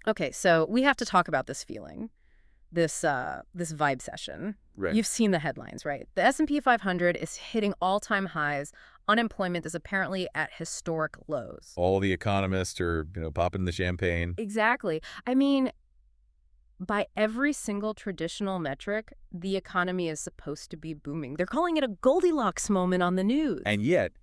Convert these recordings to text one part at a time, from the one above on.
Okay, so we have to talk about this feeling, this vibe session. Right. You've seen the headlines, right? The S&P 500 is hitting all-time highs. Unemployment is apparently at historic lows. All the economists are, popping the champagne. Exactly. I mean, by every single traditional metric, the economy is supposed to be booming. They're calling it a Goldilocks moment on the news. And yet,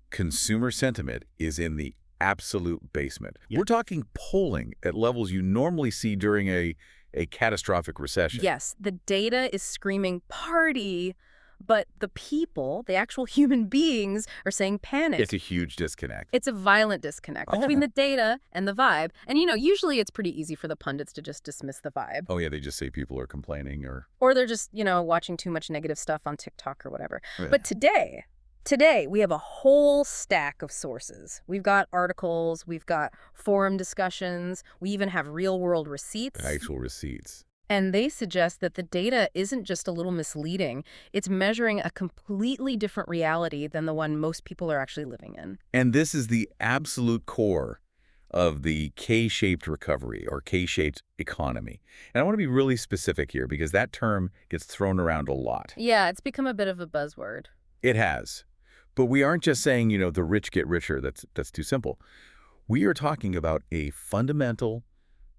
consumer sentiment is in the absolute basement. Yeah. We're talking polling at levels you normally see during a catastrophic recession. Yes, the data is screaming party, but the people, the actual human beings, are saying panic. It's a huge disconnect. It's a violent disconnect between the data and the vibe. And, usually it's pretty easy for the pundits to just dismiss the vibe. Oh, yeah, they just say people are complaining Or they're just, watching too much negative stuff on TikTok or whatever. Yeah. But today, we have a whole stack of sources. We've got articles, we've got forum discussions, we even have real-world receipts. actual receipts. And they suggest that the data isn't just a little misleading. It's measuring a completely different reality than the one most people are actually living in. And this is the absolute core of the K-shaped recovery or K-shaped economy. And I want to be really specific here because that term gets thrown around a lot. Yeah, it's become a bit of a buzzword. It has. But we aren't just saying, the rich get richer. That's too simple. We are talking about a fundamental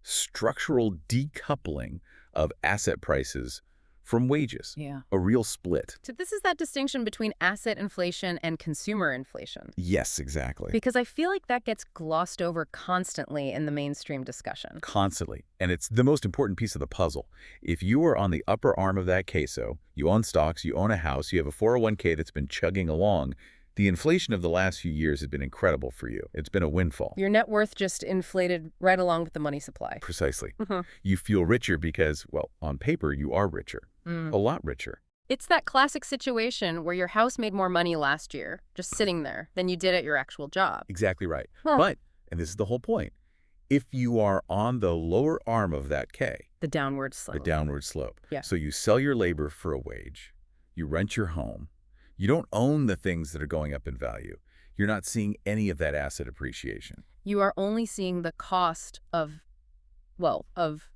structural decoupling of asset prices from wages. Yeah. A real split. So this is that distinction between asset inflation and consumer inflation. Yes, exactly. Because I feel like that gets glossed over constantly in the mainstream discussion. Constantly. And it's the most important piece of the puzzle. If you are on the upper arm of that queso, you own stocks, you own a house, you have a 401k that's been chugging along, the inflation of the last few years has been incredible for you. It's been a windfall. Your net worth just inflated right along with the money supply. Precisely. Mm-hmm. You feel richer because, well, on paper, you are richer. A lot richer. It's that classic situation where your house made more money last year, just sitting there, than you did at your actual job. Exactly right. Huh. But, and this is the whole point, if you are on the lower arm of that K, The downward slope. the downward slope. Yeah. So you sell your labor for a wage, you rent your home, you don't own the things that are going up in value. You're not seeing any of that asset appreciation. You are only seeing the cost of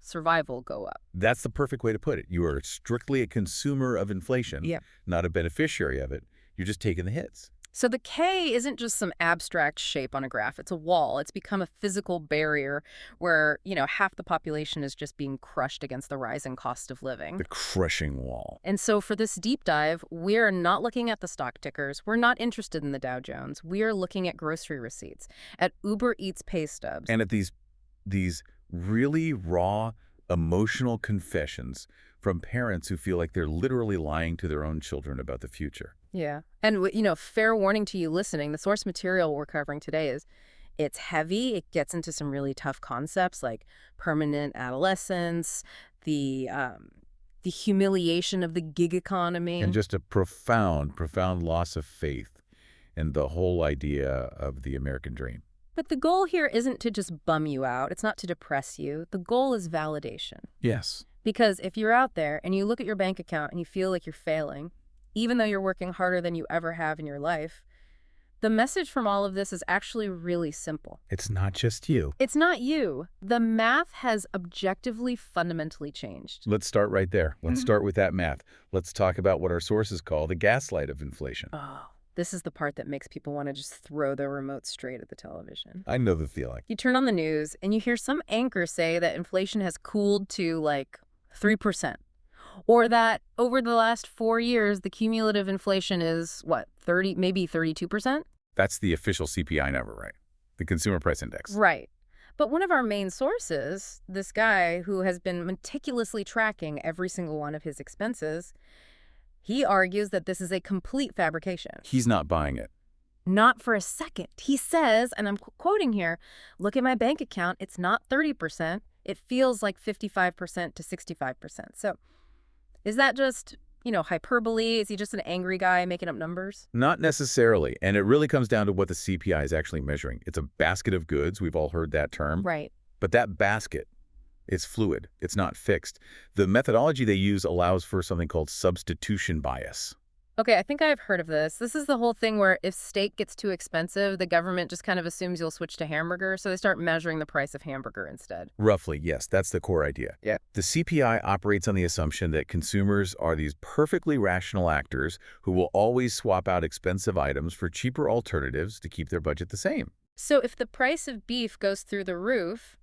survival go up. That's the perfect way to put it. You are strictly a consumer of inflation, Yeah. not a beneficiary of it. You're just taking the hits. So the K isn't just some abstract shape on a graph. It's a wall. It's become a physical barrier where, half the population is just being crushed against the rising cost of living. The crushing wall. And so for this deep dive, we're not looking at the stock tickers. We're not interested in the Dow Jones. We are looking at grocery receipts, at Uber Eats pay stubs. And at these really raw, emotional confessions from parents who feel like they're literally lying to their own children about the future. Yeah. And, fair warning to you listening, the source material we're covering today it's heavy. It gets into some really tough concepts like permanent adolescence, the humiliation of the gig economy. And just a profound loss of faith in the whole idea of the American dream. But the goal here isn't to just bum you out. It's not to depress you. The goal is validation. Yes. Because if you're out there and you look at your bank account and you feel like you're failing, even though you're working harder than you ever have in your life, the message from all of this is actually really simple. It's not just you. It's not you. The math has objectively fundamentally changed. Let's start right there. Let's start with that math. Let's talk about what our sources call the gaslight of inflation. Oh, this is the part that makes people want to just throw their remote straight at the television. I know the feeling. You turn on the news and you hear some anchor say that inflation has cooled to like 3%. Or that over the last 4 years, the cumulative inflation is, 32%? That's the official CPI number, right? The Consumer Price Index. Right. But one of our main sources, this guy who has been meticulously tracking every single one of his expenses, he argues that this is a complete fabrication. He's not buying it. Not for a second. He says, and I'm quoting here, look at my bank account. It's not 30%. It feels like 55% to 65%. So is that just, hyperbole? Is he just an angry guy making up numbers? Not necessarily. And it really comes down to what the CPI is actually measuring. It's a basket of goods. We've all heard that term. Right. But that basket is fluid. It's not fixed. The methodology they use allows for something called substitution bias. Okay, I think I've heard of this. This is the whole thing where if steak gets too expensive, the government just kind of assumes you'll switch to hamburger, so they start measuring the price of hamburger instead. Roughly, yes, that's the core idea. Yeah. The CPI operates on the assumption that consumers are these perfectly rational actors who will always swap out expensive items for cheaper alternatives to keep their budget the same. So if the price of beef goes through the roof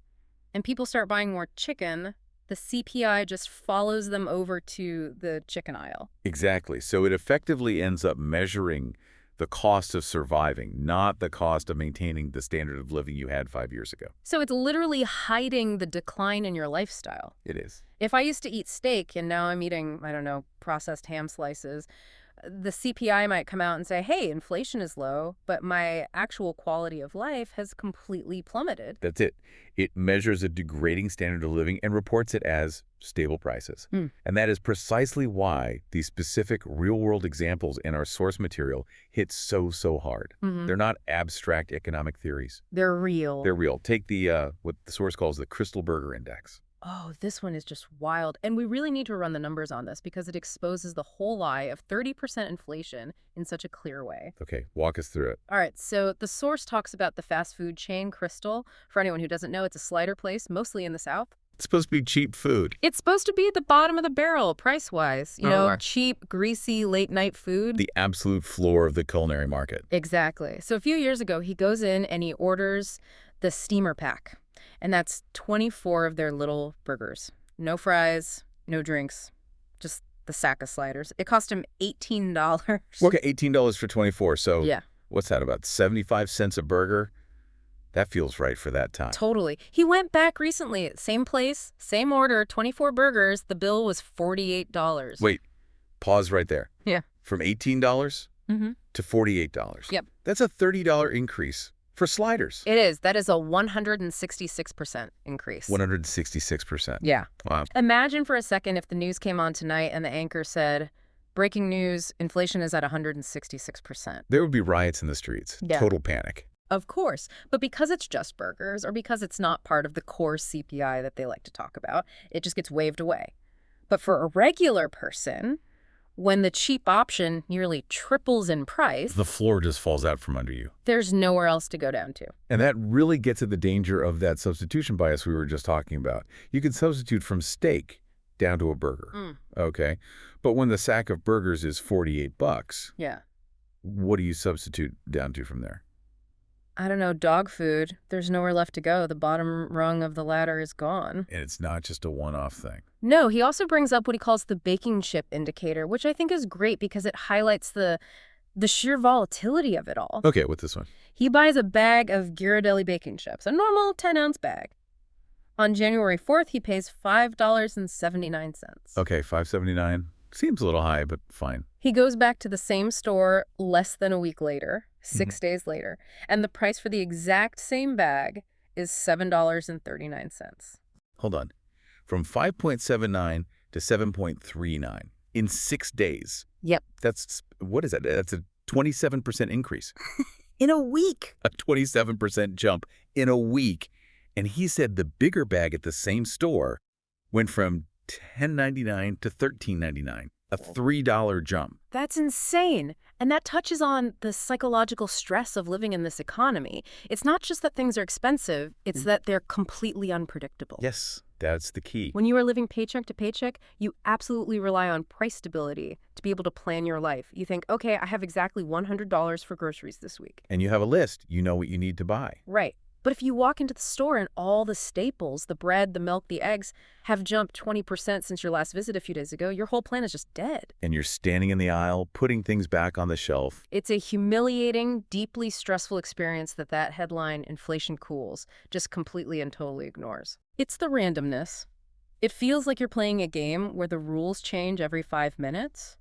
and people start buying more chicken, the CPI just follows them over to the chicken aisle. Exactly. So it effectively ends up measuring the cost of surviving, not the cost of maintaining the standard of living you had 5 years ago. So it's literally hiding the decline in your lifestyle. It is. If I used to eat steak and now I'm eating, I don't know, processed ham slices, the CPI might come out and say, hey, inflation is low, but my actual quality of life has completely plummeted. That's it. It measures a degrading standard of living and reports it as stable prices. And that is precisely why these specific real-world examples in our source material hit so hard. They're not abstract economic theories. They're real. They're real. Take the what the source calls the Crystal Burger Index. Oh, this one is just wild. And we really need to run the numbers on this because it exposes the whole lie of 30% inflation in such a clear way. Okay, walk us through it. All right, so the source talks about the fast food chain Crystal. For anyone who doesn't know, it's a slider place, mostly in the South. It's supposed to be cheap food. It's supposed to be at the bottom of the barrel, price-wise. You know, cheap, greasy, late-night food. The absolute floor of the culinary market. Exactly. So a few years ago, he goes in and he orders the steamer pack. And that's 24 of their little burgers. No fries, no drinks, just the sack of sliders. It cost him $18. Okay, $18 for 24. So yeah. What's that, about 75 cents a burger? That feels right for that time. Totally. He went back recently. Same place, same order, 24 burgers. The bill was $48. Wait, pause right there. Yeah. From $18 to $48. Yep. That's a $30 increase for sliders. It is. That is a 166% increase. 166%. Yeah. Wow. Imagine for a second if the news came on tonight and the anchor said, breaking news, inflation is at 166%. There would be riots in the streets. Yeah. Total panic. Of course. But because it's just burgers or because it's not part of the core CPI that they like to talk about, it just gets waved away. But for a regular person, when the cheap option nearly triples in price, The floor just falls out from under you. there's nowhere else to go down to. And that really gets at the danger of that substitution bias we were just talking about. You can substitute from steak down to a burger. Okay. But when the sack of burgers is $48, Yeah. what do you substitute down to from there? I don't know, dog food. There's nowhere left to go. The bottom rung of the ladder is gone. And it's not just a one-off thing. No, he also brings up what he calls the baking chip indicator, which I think is great because it highlights the sheer volatility of it all. Okay, what's this one? He buys a bag of Ghirardelli baking chips, a normal 10-ounce bag. On January 4th, he pays $5.79. Okay, $5.79. Seems a little high, but fine. He goes back to the same store less than a week later, 6 days later, and the price for the exact same bag is $7.39. Hold on. From 5.79 to 7.39 in 6 days. Yep. What is that? That's a 27% increase. In a week. A 27% jump in a week. And he said the bigger bag at the same store went from $10.99 to $13.99, a $3 jump. That's insane. And that touches on the psychological stress of living in this economy. It's not just that things are expensive, it's that they're completely unpredictable. Yes, that's the key. When you are living paycheck to paycheck, you absolutely rely on price stability to be able to plan your life. You think, okay, I have exactly $100 for groceries this week. And you have a list. You know what you need to buy. Right. But if you walk into the store and all the staples, the bread, the milk, the eggs, have jumped 20% since your last visit a few days ago, your whole plan is just dead. And you're standing in the aisle, putting things back on the shelf. It's a humiliating, deeply stressful experience that headline, inflation cools, just completely and totally ignores. It's the randomness. It feels like you're playing a game where the rules change every 5 minutes.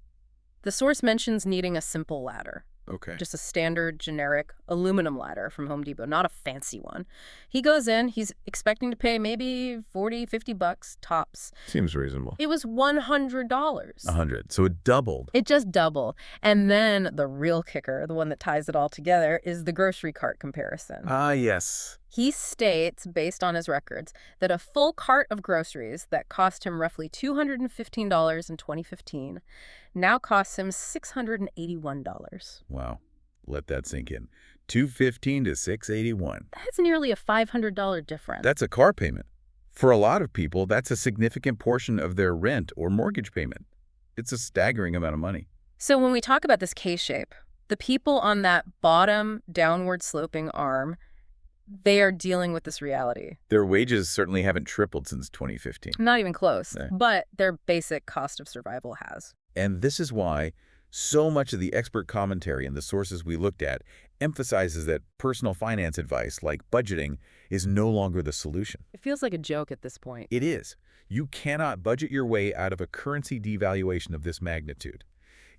The source mentions needing a simple ladder. Okay. Just a standard, generic aluminum ladder from Home Depot, not a fancy one. He goes in, he's expecting to pay maybe $40, $50 tops. Seems reasonable. It was $100. $100. So it doubled. It just doubled. And then the real kicker, the one that ties it all together, is the grocery cart comparison. Ah, yes. He states, based on his records, that a full cart of groceries that cost him roughly $215 in 2015 now costs him $681. Wow. Let that sink in. 215 to 681. That's nearly a $500 difference. That's a car payment. For a lot of people, that's a significant portion of their rent or mortgage payment. It's a staggering amount of money. So when we talk about this K-shape, the people on that bottom downward sloping arm, they are dealing with this reality. Their wages certainly haven't tripled since 2015. Not even close, Yeah. but their basic cost of survival has. And this is why so much of the expert commentary and the sources we looked at emphasizes that personal finance advice, like budgeting, is no longer the solution. It feels like a joke at this point. It is. You cannot budget your way out of a currency devaluation of this magnitude.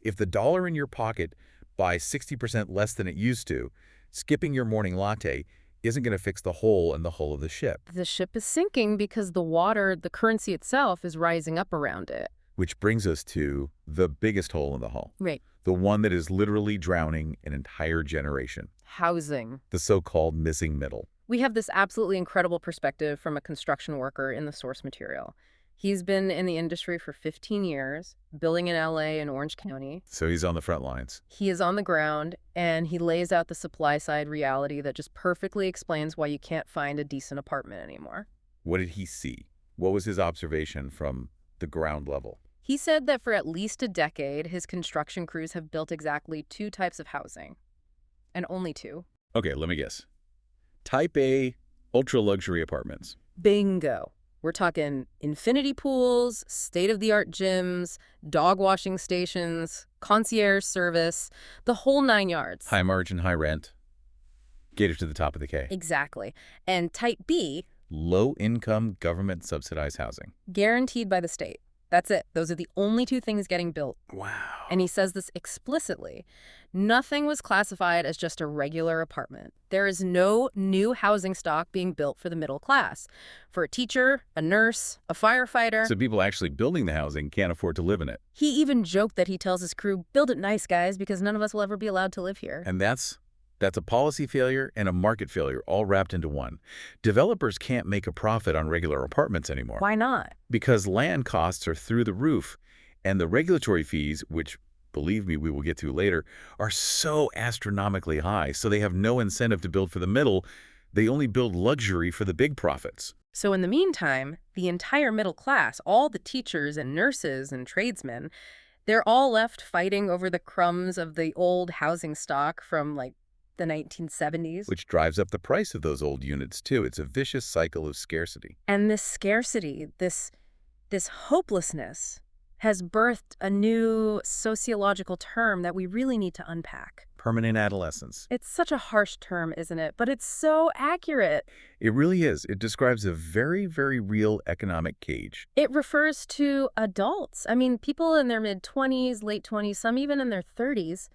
If the dollar in your pocket buys 60% less than it used to, skipping your morning latte isn't going to fix the hole in the hull of the ship. The ship is sinking because the water, the currency itself, is rising up around it. Which brings us to the biggest hole in the hull. Right. The one that is literally drowning an entire generation. Housing. The so-called missing middle. We have this absolutely incredible perspective from a construction worker in the source material. He's been in the industry for 15 years, building in LA and Orange County. So he's on the front lines. He is on the ground, and he lays out the supply-side reality that just perfectly explains why you can't find a decent apartment anymore. What did he see? What was his observation from the ground level? He said that for at least a decade, his construction crews have built exactly 2 types of housing. And only 2. Okay, let me guess. Type A, ultra-luxury apartments. Bingo. We're talking infinity pools, state-of-the-art gyms, dog washing stations, concierge service, the whole 9 yards. High margin, high rent. Gated to the top of the K. Exactly. And type B, Low-income, government-subsidized housing. guaranteed by the state. That's it. Those are the only 2 things getting built. Wow. And he says this explicitly. Nothing was classified as just a regular apartment. There is no new housing stock being built for the middle class. For a teacher, a nurse, a firefighter. So people actually building the housing can't afford to live in it. He even joked that he tells his crew, build it nice, guys, because none of us will ever be allowed to live here. And that's a policy failure and a market failure all wrapped into one. Developers can't make a profit on regular apartments anymore. Why not? Because land costs are through the roof, and the regulatory fees, which, believe me, we will get to later, are so astronomically high, so they have no incentive to build for the middle. They only build luxury for the big profits. So in the meantime, the entire middle class, all the teachers and nurses and tradesmen, they're all left fighting over the crumbs of the old housing stock from, like, the 1970s. Which drives up the price of those old units, too. It's a vicious cycle of scarcity. And this scarcity, this hopelessness, has birthed a new sociological term that we really need to unpack. Permanent adolescence. It's such a harsh term, isn't it? But it's so accurate. It really is. It describes a very, very real economic cage. It refers to adults. I mean, people in their mid-20s, late 20s, some even in their 30s,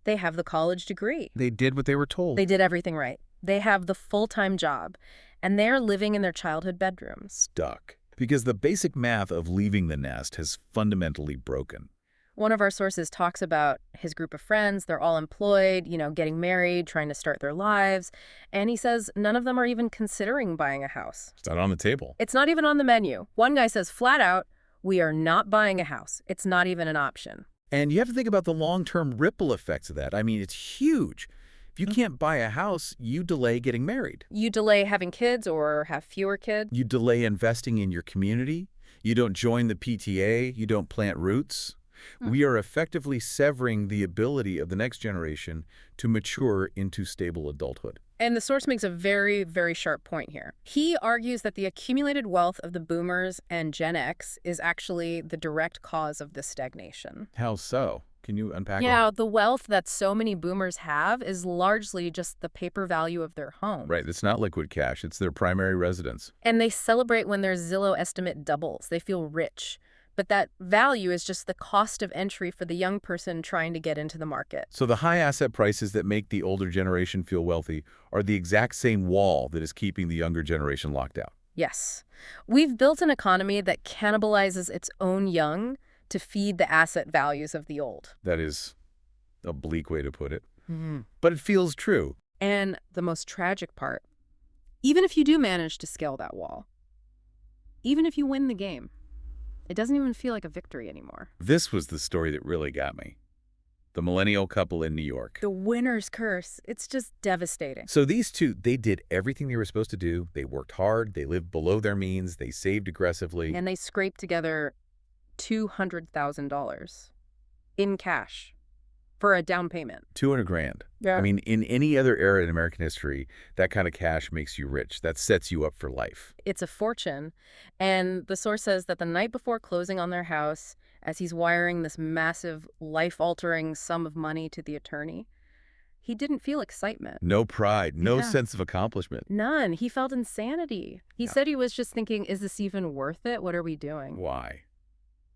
they have the college degree. They did what they were told. They did everything right. They have the full-time job, and they're living in their childhood bedrooms. Stuck. Because the basic math of leaving the nest has fundamentally broken. One of our sources talks about his group of friends. They're all employed, getting married, trying to start their lives. And he says none of them are even considering buying a house. It's not on the table. It's not even on the menu. One guy says flat out, we are not buying a house. It's not even an option. And you have to think about the long-term ripple effects of that. I mean, it's huge. If you can't buy a house, you delay getting married. You delay having kids or have fewer kids. You delay investing in your community. You don't join the PTA. You don't plant roots. We are effectively severing the ability of the next generation to mature into stable adulthood. And the source makes a very, very sharp point here. He argues that the accumulated wealth of the boomers and Gen X is actually the direct cause of this stagnation. How so? Can you unpack Yeah, the wealth that so many boomers have is largely just the paper value of their home. Right, it's not liquid cash. It's their primary residence. And they celebrate when their Zillow estimate doubles. They feel rich. But that value is just the cost of entry for the young person trying to get into the market. So the high asset prices that make the older generation feel wealthy are the exact same wall that is keeping the younger generation locked out. Yes. We've built an economy that cannibalizes its own young to feed the asset values of the old. That is a bleak way to put it. But it feels true. And the most tragic part, Even if you do manage to scale that wall, even if you win the game, it doesn't even feel like a victory anymore. This was the story that really got me. The millennial couple in New York. The winner's curse. It's just devastating. So these two, they did everything they were supposed to do. They worked hard. They lived below their means. They saved aggressively. And they scraped together $200,000 in cash for a down payment. 200 grand. Yeah. I mean, in any other era in American history, that kind of cash makes you rich. That sets you up for life. It's a fortune. And the source says that the night before closing on their house, as he's wiring this massive, life-altering sum of money to the attorney, he didn't feel excitement. No pride, no Yeah. sense of accomplishment. None. He felt insanity. He Yeah. said he was just thinking, is this even worth it? What are we doing? Why?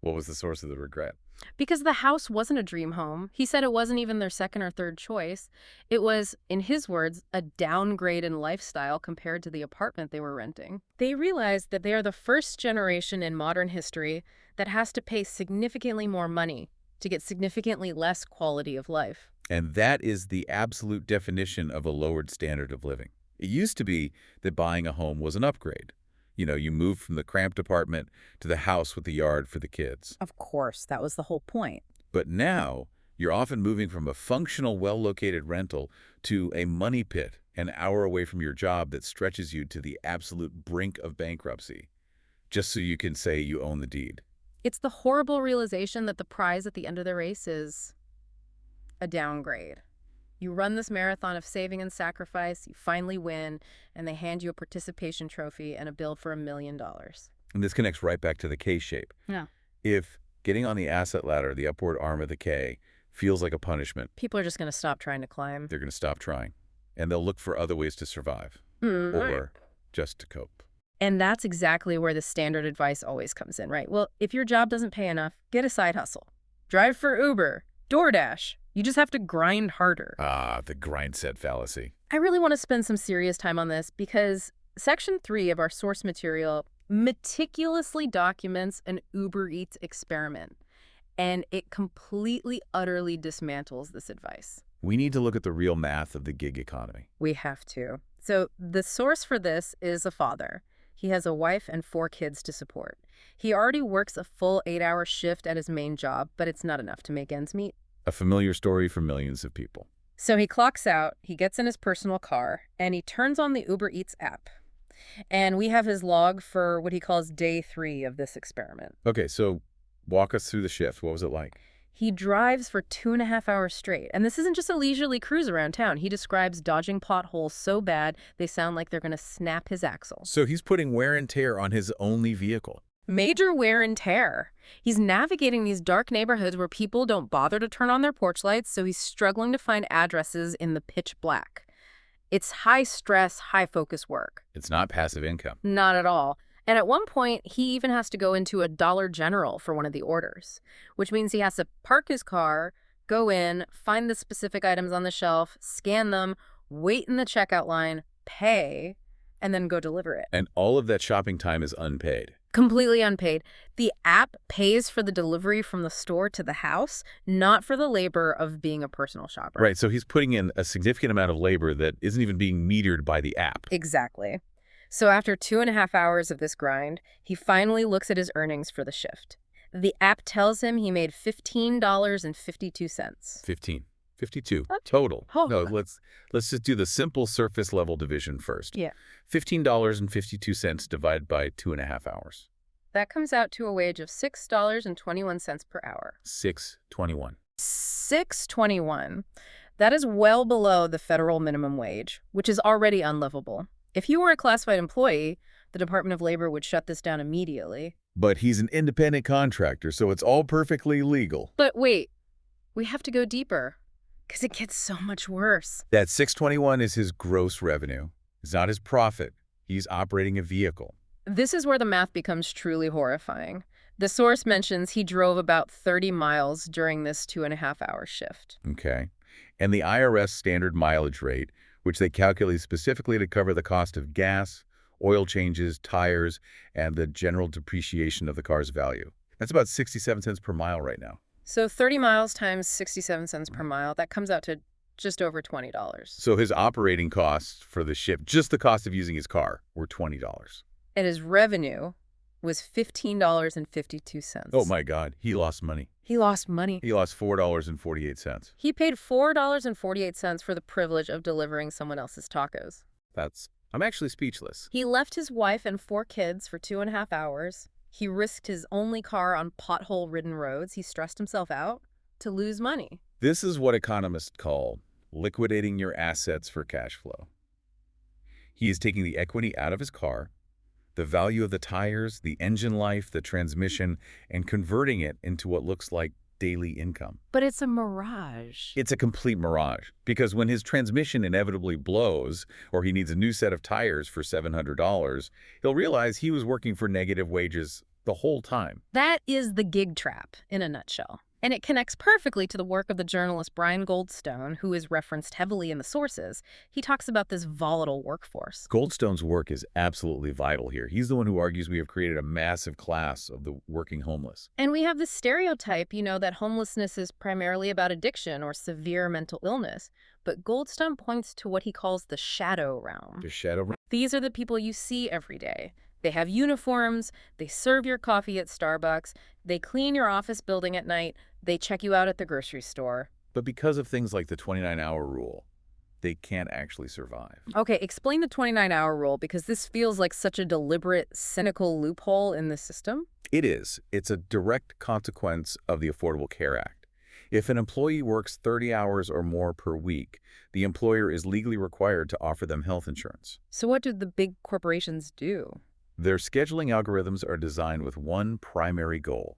What was the source of the regret? Because the house wasn't a dream home. He said it wasn't even their second or third choice. It was, in his words, a downgrade in lifestyle compared to the apartment they were renting. They realized that they are the first generation in modern history that has to pay significantly more money to get significantly less quality of life. And that is the absolute definition of a lowered standard of living. It used to be that buying a home was an upgrade. You know, you moved from the cramped apartment to the house with the yard for the kids. Of course, that was the whole point. But now, you're often moving from a functional, well-located rental to a money pit an hour away from your job that stretches you to the absolute brink of bankruptcy, just so you can say you own the deed. It's the horrible realization that the prize at the end of the race is a downgrade. You run this marathon of saving and sacrifice, you finally win, and they hand you a participation trophy and a bill for $1 million. And this connects right back to the K-shape. Yeah. If getting on the asset ladder, the upward arm of the K, feels like a punishment, People are just going to stop trying to climb. they're going to stop trying. And they'll look for other ways to survive. Mm. Or just to cope. And that's exactly where the standard advice always comes in, right? Well, if your job doesn't pay enough, get a side hustle. Drive for Uber, DoorDash. You just have to grind harder. Ah, the grind set fallacy. I really want to spend some serious time on this because Section 3 of our source material meticulously documents an Uber Eats experiment, and it completely, utterly dismantles this advice. We need to look at the real math of the gig economy. We have to. So the source for this is a father. He has a wife and 4 kids to support. He already works a full 8-hour shift at his main job, but it's not enough to make ends meet. A familiar story for millions of people. So he clocks out, he gets in his personal car, and he turns on the Uber Eats app. And we have his log for what he calls day 3 of this experiment. Okay, so walk us through the shift. What was it like? He drives for 2.5 hours straight. And this isn't just a leisurely cruise around town. He describes dodging potholes so bad they sound like they're going to snap his axle. So he's putting wear and tear on his only vehicle. Major wear and tear. He's navigating these dark neighborhoods where people don't bother to turn on their porch lights, so he's struggling to find addresses in the pitch black. It's high-stress, high-focus work. It's not passive income. Not at all. And at one point, he even has to go into a Dollar General for one of the orders, which means he has to park his car, go in, find the specific items on the shelf, scan them, wait in the checkout line, pay, and then go deliver it. And all of that shopping time is unpaid. Completely unpaid. The app pays for the delivery from the store to the house, not for the labor of being a personal shopper. Right, so he's putting in a significant amount of labor that isn't even being metered by the app. Exactly. So after 2.5 hours of this grind, he finally looks at his earnings for the shift. The app tells him he made $15.52. 15. 52 Okay. total. Oh. No, let's just do the simple surface level division first. Yeah. $15.52 divided by 2.5 hours. That comes out to a wage of $6.21 per hour. $6.21. $6.21. That is well below the federal minimum wage, which is already unlivable. If you were a classified employee, the Department of Labor would shut this down immediately. But he's an independent contractor, so it's all perfectly legal. But wait, we have to go deeper, because it gets so much worse. That $6.21 is his gross revenue. It's not his profit. He's operating a vehicle. This is where the math becomes truly horrifying. The source mentions he drove about 30 miles during this 2.5-hour shift. Okay. And the IRS standard mileage rate, which they calculate specifically to cover the cost of gas, oil changes, tires, and the general depreciation of the car's value. That's about 67 cents per mile right now. So 30 miles times 67 cents per mile, that comes out to just over $20. So his operating costs for the ship, just the cost of using his car, were $20. And his revenue was $15.52. Oh my God, he lost money. He lost money. He lost $4.48. He paid $4.48 for the privilege of delivering someone else's tacos. I'm actually speechless. He left his wife and 4 kids for 2.5 hours. He risked his only car on pothole-ridden roads. He stressed himself out to lose money. This is what economists call liquidating your assets for cash flow. He is taking the equity out of his car, the value of the tires, the engine life, the transmission, and converting it into what looks like daily income. But it's a mirage. It's a complete mirage, because when his transmission inevitably blows or he needs a new set of tires for $700, he'll realize he was working for negative wages the whole time. That is the gig trap in a nutshell. And it connects perfectly to the work of the journalist Brian Goldstone, who is referenced heavily in the sources. He talks about this volatile workforce. Goldstone's work is absolutely vital here. He's the one who argues we have created a massive class of the working homeless. And we have this stereotype, that homelessness is primarily about addiction or severe mental illness. But Goldstone points to what he calls the shadow realm. The shadow realm? These are the people you see every day. They have uniforms, they serve your coffee at Starbucks, they clean your office building at night, they check you out at the grocery store. But because of things like the 29-hour rule, they can't actually survive. Okay, explain the 29-hour rule, because this feels like such a deliberate, cynical loophole in the system. It is. It's a direct consequence of the Affordable Care Act. If an employee works 30 hours or more per week, the employer is legally required to offer them health insurance. So what do the big corporations do? Their scheduling algorithms are designed with one primary goal: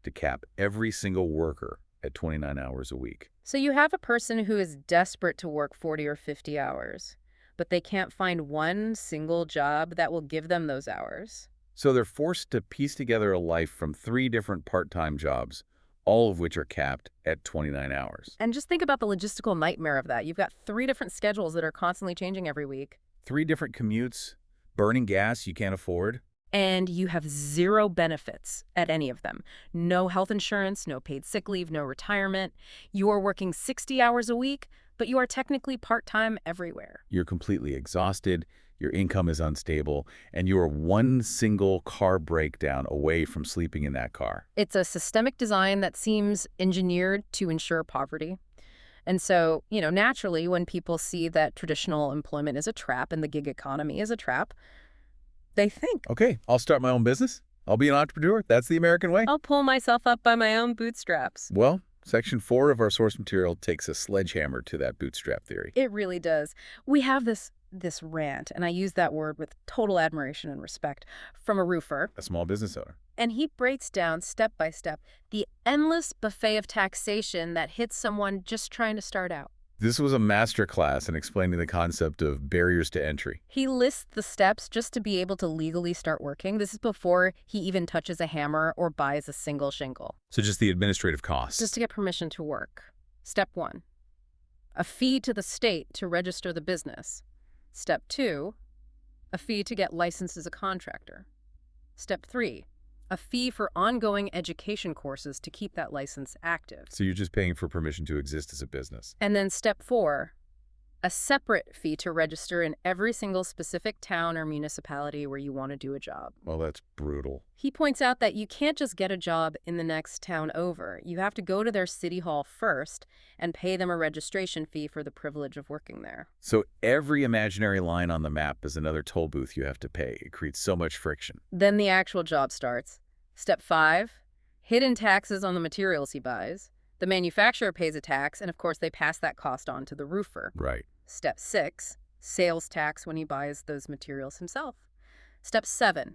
to cap every single worker at 29 hours a week. So you have a person who is desperate to work 40 or 50 hours, but they can't find one single job that will give them those hours. So they're forced to piece together a life from 3 different part-time jobs, all of which are capped at 29 hours. And just think about the logistical nightmare of that. You've got 3 different schedules that are constantly changing every week. 3 different commutes, burning gas you can't afford. And you have 0 benefits at any of them. No health insurance, no paid sick leave, no retirement. You are working 60 hours a week, but you are technically part-time everywhere. You're completely exhausted, your income is unstable, and you are one single car breakdown away from sleeping in that car. It's a systemic design that seems engineered to ensure poverty. And so, naturally, when people see that traditional employment is a trap and the gig economy is a trap, they think, Okay, I'll start my own business. I'll be an entrepreneur. That's the American way. I'll pull myself up by my own bootstraps. Well, Section 4 of our source material takes a sledgehammer to that bootstrap theory. It really does. We have this rant, and I use that word with total admiration and respect, from a roofer. A small business owner. And he breaks down step by step the endless buffet of taxation that hits someone just trying to start out. This was a masterclass in explaining the concept of barriers to entry. He lists the steps just to be able to legally start working. This is before he even touches a hammer or buys a single shingle. So just the administrative costs. Just to get permission to work. Step 1, a fee to the state to register the business. Step 2, a fee to get licensed as a contractor. Step 3, a fee for ongoing education courses to keep that license active. So you're just paying for permission to exist as a business. And then step 4, a separate fee to register in every single specific town or municipality where you want to do a job. Well, that's brutal. He points out that you can't just get a job in the next town over. You have to go to their city hall first and pay them a registration fee for the privilege of working there. So every imaginary line on the map is another toll booth you have to pay. It creates so much friction. Then the actual job starts. Step 5, hidden taxes on the materials he buys. The manufacturer pays a tax, and of course they pass that cost on to the roofer. Right. Step 6, sales tax when he buys those materials himself. Step 7,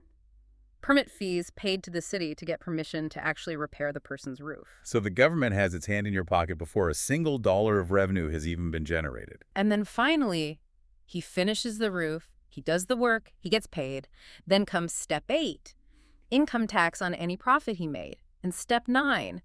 permit fees paid to the city to get permission to actually repair the person's roof. So the government has its hand in your pocket before a single dollar of revenue has even been generated. And then finally, he finishes the roof, he does the work, he gets paid. Then comes step 8, income tax on any profit he made. And step 9,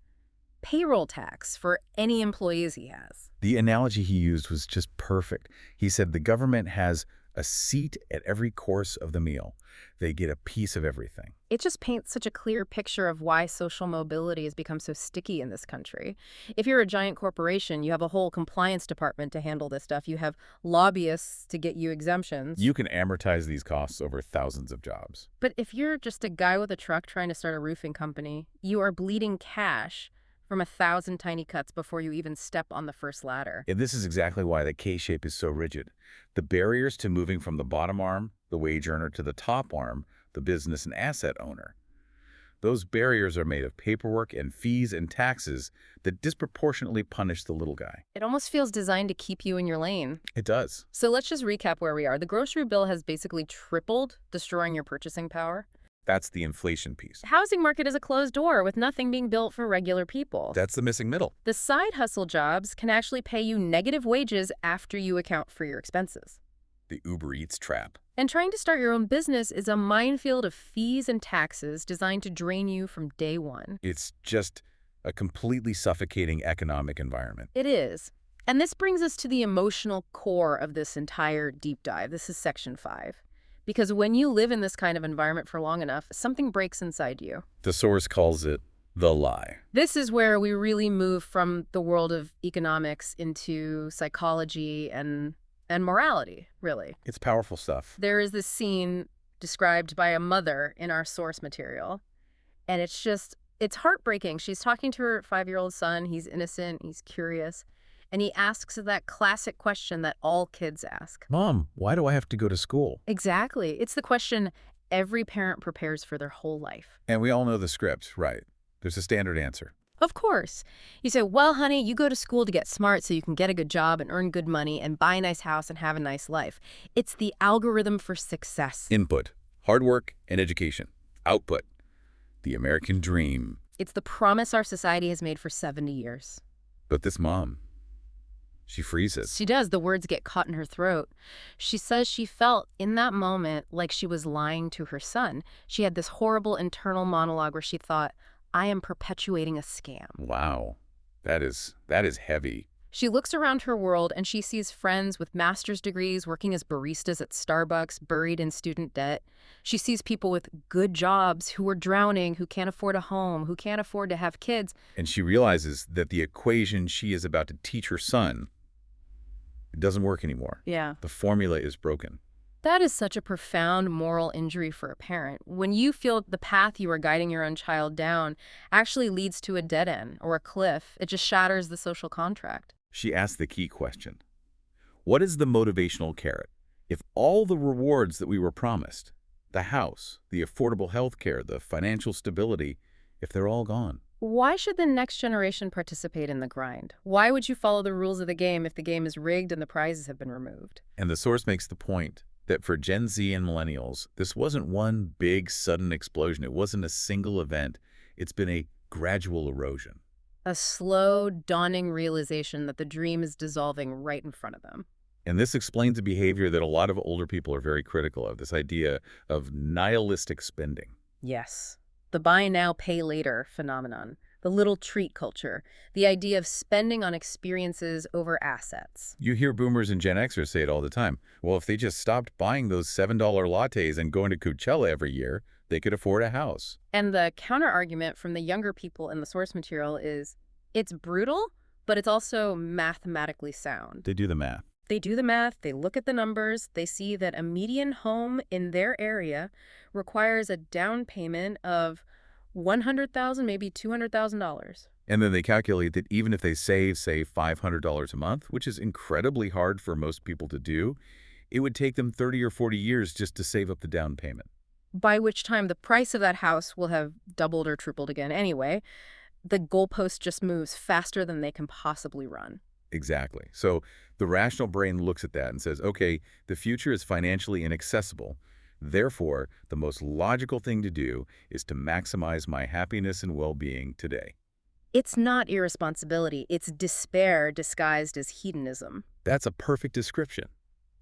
payroll tax for any employees he has. The analogy he used was just perfect. He said the government has a seat at every course of the meal. They get a piece of everything. It just paints such a clear picture of why social mobility has become so sticky in this country. If you're a giant corporation, you have a whole compliance department to handle this stuff. You have lobbyists to get you exemptions. You can amortize these costs over thousands of jobs. But if you're just a guy with a truck trying to start a roofing company, you are bleeding cash from 1,000 tiny cuts before you even step on the first ladder. And this is exactly why the K-shape is so rigid. The barriers to moving from the bottom arm, the wage earner, to the top arm, the business and asset owner. Those barriers are made of paperwork and fees and taxes that disproportionately punish the little guy. It almost feels designed to keep you in your lane. It does. So let's just recap where we are. The grocery bill has basically tripled, destroying your purchasing power. That's the inflation piece. The housing market is a closed door with nothing being built for regular people. That's the missing middle. The side hustle jobs can actually pay you negative wages after you account for your expenses. The Uber Eats trap. And trying to start your own business is a minefield of fees and taxes designed to drain you from day one. It's just a completely suffocating economic environment. It is. And this brings us to the emotional core of this entire deep dive. This is section 5. Because when you live in this kind of environment for long enough, something breaks inside you. The source calls it the lie. This is where we really move from the world of economics into psychology and morality, really. It's powerful stuff. There is this scene described by a mother in our source material, and it's heartbreaking. She's talking to her 5-year-old son. He's innocent, he's curious, and he asks that classic question that all kids ask. Mom, why do I have to go to school? Exactly. It's the question every parent prepares for their whole life. And we all know the script, right? There's a standard answer. Of course. You say, well, honey, you go to school to get smart so you can get a good job and earn good money and buy a nice house and have a nice life. It's the algorithm for success. Input, hard work, and education. Output, the American dream. It's the promise our society has made for 70 years. But this mom, she freezes. She does. The words get caught in her throat. She says she felt in that moment like she was lying to her son. She had this horrible internal monologue where she thought, I am perpetuating a scam. Wow, that is heavy. She looks around her world and she sees friends with master's degrees working as baristas at Starbucks, buried in student debt. She sees people with good jobs who are drowning, who can't afford a home, who can't afford to have kids. And she realizes that the equation she is about to teach her son, it doesn't work anymore. Yeah. The formula is broken. That is such a profound moral injury for a parent. When you feel the path you are guiding your own child down actually leads to a dead end or a cliff, it just shatters the social contract. She asks the key question. What is the motivational carrot? If all the rewards that we were promised, the house, the affordable health care, the financial stability, if they're all gone? Why should the next generation participate in the grind? Why would you follow the rules of the game if the game is rigged and the prizes have been removed? And the source makes the point that for Gen Z and millennials, this wasn't one big sudden explosion. It wasn't a single event. It's been a gradual erosion. A slow, dawning realization that the dream is dissolving right in front of them. And this explains a behavior that a lot of older people are very critical of, this idea of nihilistic spending. Yes. The buy now, pay later phenomenon. The little treat culture. The idea of spending on experiences over assets. You hear boomers and Gen Xers say it all the time. Well, if they just stopped buying those $7 lattes and going to Coachella every year, they could afford a house. And the counter-argument from the younger people in the source material is, it's brutal, but it's also mathematically sound. They do the math. They do the math, they look at the numbers, they see that a median home in their area requires a down payment of $100,000, maybe $200,000. And then they calculate that even if they save, say, $500 a month, which is incredibly hard for most people to do, it would take them 30 or 40 years just to save up the down payment. By which time the price of that house will have doubled or tripled again anyway. The goalpost just moves faster than they can possibly run. Exactly. So the rational brain looks at that and says, okay, the future is financially inaccessible. Therefore, the most logical thing to do is to maximize my happiness and well-being today. It's not irresponsibility. It's despair disguised as hedonism. That's a perfect description.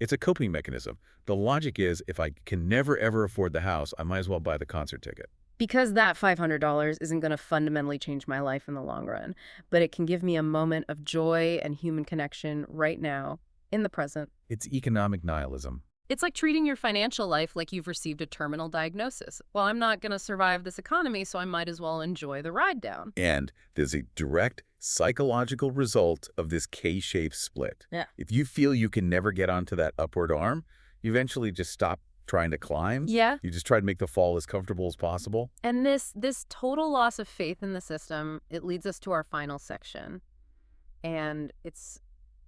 It's a coping mechanism. The logic is, if I can never, ever afford the house, I might as well buy the concert ticket. Because that $500 isn't going to fundamentally change my life in the long run, but it can give me a moment of joy and human connection right now, in the present. It's economic nihilism. It's like treating your financial life like you've received a terminal diagnosis. Well, I'm not going to survive this economy, so I might as well enjoy the ride down. And there's a direct psychological result of this K-shaped split. Yeah. If you feel you can never get onto that upward arm, you eventually just stop trying to climb. Yeah. You just try to make the fall as comfortable as possible. And this total loss of faith in the system, it leads us to our final section. And it's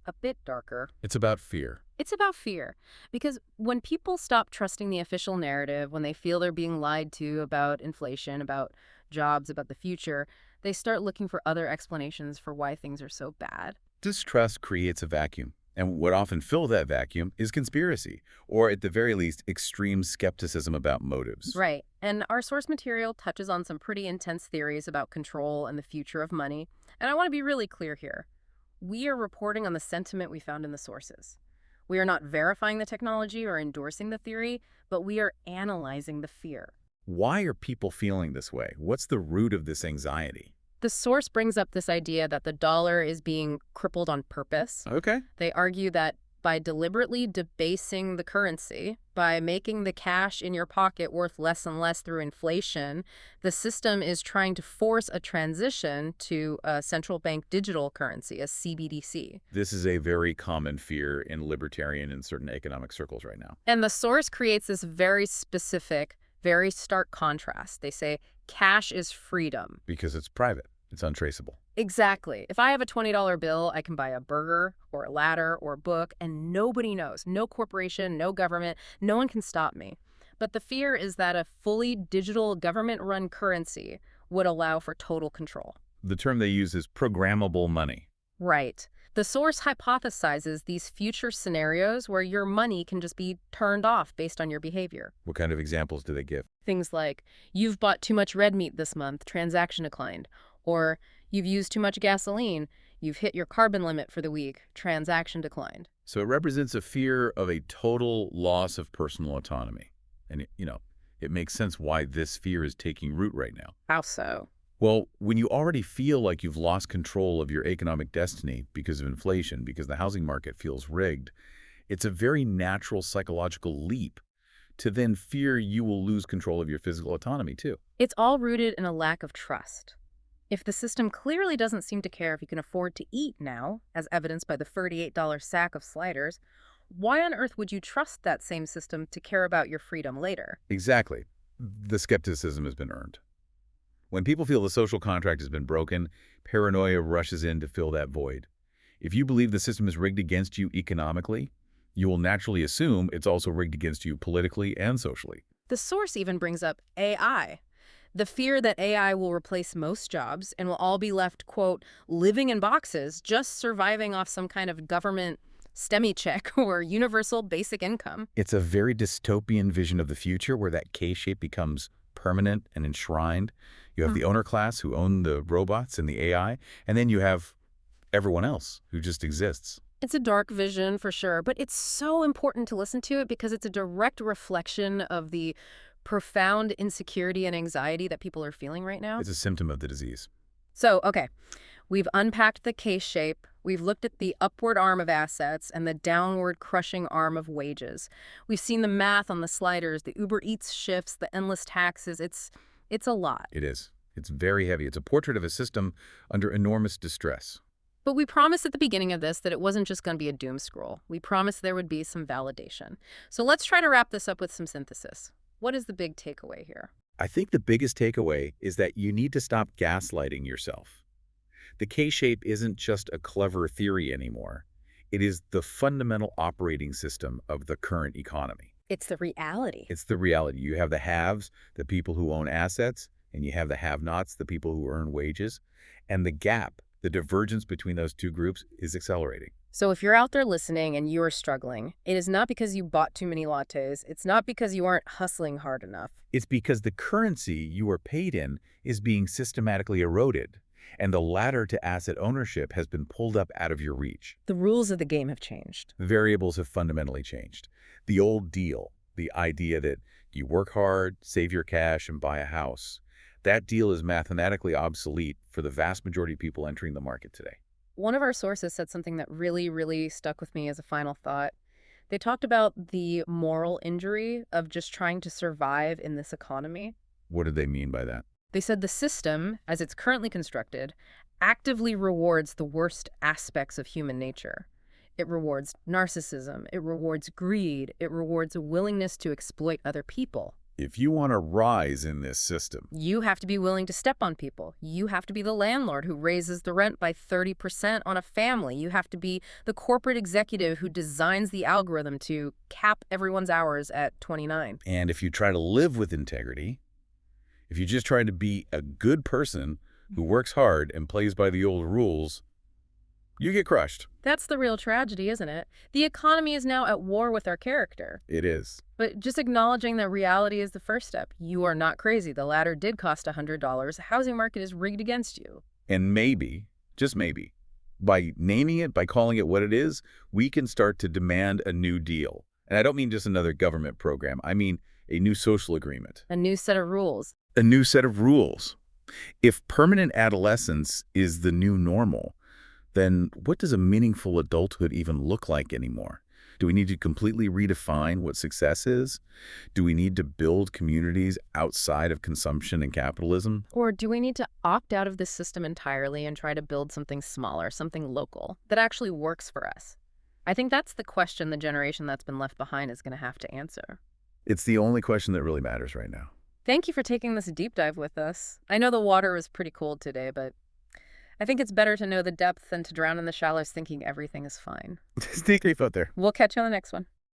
a bit darker. It's about fear. It's about fear. Because when people stop trusting the official narrative, when they feel they're being lied to about inflation, about jobs, about the future, they start looking for other explanations for why things are so bad. Distrust creates a vacuum. And what often fills that vacuum is conspiracy, or at the very least, extreme skepticism about motives. Right. And our source material touches on some pretty intense theories about control and the future of money. And I want to be really clear here. We are reporting on the sentiment we found in the sources. We are not verifying the technology or endorsing the theory, but we are analyzing the fear. Why are people feeling this way? What's the root of this anxiety? The source brings up this idea that the dollar is being crippled on purpose. Okay. They argue that by deliberately debasing the currency, by making the cash in your pocket worth less and less through inflation, the system is trying to force a transition to a central bank digital currency, a CBDC. This is a very common fear in libertarian and certain economic circles right now. And the source creates this very specific, very stark contrast. They say cash is freedom. Because it's private. It's untraceable. Exactly. If I have a $20 bill, I can buy a burger or a ladder or a book, and nobody knows. No corporation, no government, no one can stop me. But the fear is that a fully digital government-run currency would allow for total control. The term they use is programmable money. Right. The source hypothesizes these future scenarios where your money can just be turned off based on your behavior. What kind of examples do they give? Things like, you've bought too much red meat this month, transaction declined. Or, you've used too much gasoline, you've hit your carbon limit for the week, transaction declined. So it represents a fear of a total loss of personal autonomy. And, it makes sense why this fear is taking root right now. How so? Well, when you already feel like you've lost control of your economic destiny because of inflation, because the housing market feels rigged, it's a very natural psychological leap to then fear you will lose control of your physical autonomy, too. It's all rooted in a lack of trust. If the system clearly doesn't seem to care if you can afford to eat now, as evidenced by the $38 sack of sliders, why on earth would you trust that same system to care about your freedom later? Exactly. The skepticism has been earned. When people feel the social contract has been broken, paranoia rushes in to fill that void. If you believe the system is rigged against you economically, you will naturally assume it's also rigged against you politically and socially. The source even brings up AI. The fear that AI will replace most jobs and will all be left, quote, living in boxes, just surviving off some kind of government STEMI check or universal basic income. It's a very dystopian vision of the future where that K-shape becomes permanent and enshrined. You have the owner class who own the robots and the AI, and then you have everyone else who just exists. It's a dark vision for sure, but it's so important to listen to it because it's a direct reflection of the profound insecurity and anxiety that people are feeling right now. It's a symptom of the disease. So, okay, we've unpacked the K-shape, we've looked at the upward arm of assets and the downward crushing arm of wages. We've seen the math on the sliders, the Uber Eats shifts, the endless taxes. It's a lot. It is. It's very heavy. It's a portrait of a system under enormous distress. But we promised at the beginning of this that it wasn't just going to be a doom scroll. We promised there would be some validation. So let's try to wrap this up with some synthesis. What is the big takeaway here? I think the biggest takeaway is that you need to stop gaslighting yourself. The K-shape isn't just a clever theory anymore. It is the fundamental operating system of the current economy. It's the reality. It's the reality. You have the haves, the people who own assets, and you have the have-nots, the people who earn wages. And the gap, the divergence between those two groups is accelerating. So if you're out there listening and you are struggling, it is not because you bought too many lattes. It's not because you aren't hustling hard enough. It's because the currency you are paid in is being systematically eroded, and the ladder to asset ownership has been pulled up out of your reach. The rules of the game have changed. Variables have fundamentally changed. The old deal, the idea that you work hard, save your cash, and buy a house, that deal is mathematically obsolete for the vast majority of people entering the market today. One of our sources said something that really, really stuck with me as a final thought. They talked about the moral injury of just trying to survive in this economy. What did they mean by that? They said the system, as it's currently constructed, actively rewards the worst aspects of human nature. It rewards narcissism, it rewards greed, it rewards a willingness to exploit other people. If you want to rise in this system, You have to be willing to step on people. You have to be the landlord who raises the rent by 30% on a family. You have to be the corporate executive who designs the algorithm to cap everyone's hours at 29. and if you try to live with integrity, if you're just trying to be a good person who works hard and plays by the old rules, you get crushed. That's the real tragedy, isn't it? The economy is now at war with our character. It is. But just acknowledging that reality is the first step. You are not crazy. The ladder did cost $100. The housing market is rigged against you. And maybe, just maybe, by naming it, by calling it what it is, we can start to demand a new deal. And I don't mean just another government program. I mean a new social agreement. A new set of rules. A new set of rules. If permanent adolescence is the new normal, then what does a meaningful adulthood even look like anymore? Do we need to completely redefine what success is? Do we need to build communities outside of consumption and capitalism? Or do we need to opt out of this system entirely and try to build something smaller, something local, that actually works for us? I think that's the question the generation that's been left behind is going to have to answer. It's the only question that really matters right now. Thank you for taking this deep dive with us. I know the water was pretty cold today, but I think it's better to know the depth than to drown in the shallows thinking everything is fine. Stay safe out there. We'll catch you on the next one.